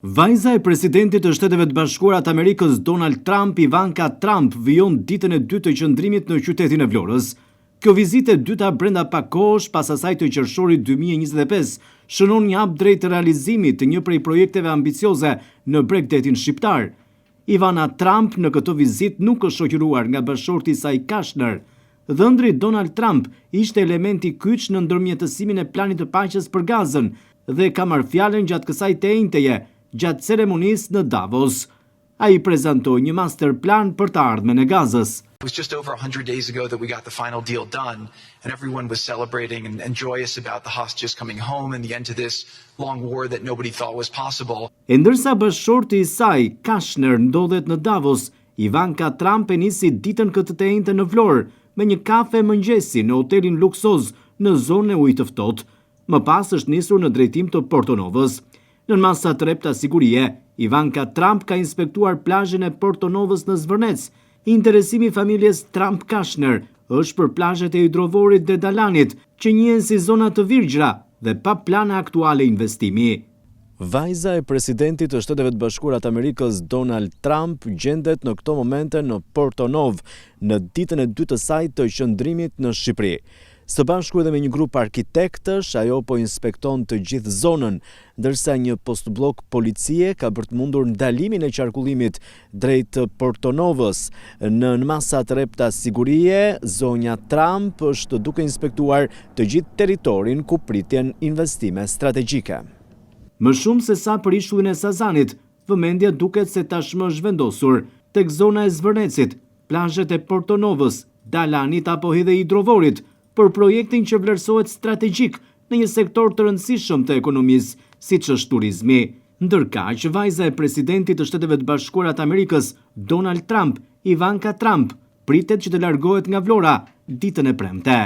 Vajza e presidentit të Shteteve të Bashkuara të Amerikës Donald Trump, Ivanka Trump, vijon ditën e dytë të qëndrimit në qytetin e Vlorës. Kjo vizitë e dyta brenda pak kohësh pas asaj të qershorit 2025 shënon një hap drejt realizimit të një prej projekteve ambicioze në Bregdetin shqiptar. Ivana Trump në këtë vizitë nuk është shoqëruar nga bashorti i saj Kushner. Dhëndri Donald Trump ishte elementi kyç në ndërmjetësimin e planit të paqes për Gazën dhe ka marrë fjalën gjatë kësaj të enjteje gjatë ceremonisë në Davos. Ai prezantoi një master plan për të ardhmen e Gazës. It was just over 100 days ago that we got the final deal done, and everyone was celebrating and joyous about the hostages coming home and the end to this long war that nobody thought was possible. E ndërsa bashorti i saj, Kushner, ndodhet në Davos, Ivanka Trump e nisi ditën këtë të enjte në Vlorë me një kafe mëngjesi në hotelin luksoz në zonën e ujit të ftohtë. Më pas është nisur në drejtim të Portonovës. Në masa të repta sigurie, Ivanka Trump ka inspektuar plazhin e Portonovës në Zvërnec. Interesimi i familjes Trump-Kushner është për plazhet e Hidrovorit dhe Dalanit, që njihen si zona të virgjra dhe pa plane aktuale investimi. Vajza e presidentit të Shteteve të Bashkuara të Amerikës Donald Trump gjendet në këto momente në Portonov në ditën e dytë të saj të qëndrimit në Shqipëri. Së bashku edhe me një grup arkitektësh, ajo po inspekton të gjithë zonën, ndërsa një postblok policie ka bërtmundur ndalimin e qarkullimit drejt Portonovës. Në masa të repta sigurie, zonja Trump është duke inspektuar të gjithë territorin ku pritjen investime strategjike. Më shumë se sa për ishullin e Sazanit, vëmendja duket se tashmë është vendosur tek zona e Zvërnecit, plazhet e Portonovës, Dalanit apo edhe Hidrovorit, për projektin që vlerësohet strategjik në një sektor të rëndësishëm të ekonomisë, siç është turizmi. Ndërkaq, vajza e presidentit të Shteteve të Bashkuara të Amerikës, Donald Trump, Ivanka Trump, pritet që të largohet nga Vlora ditën e premte.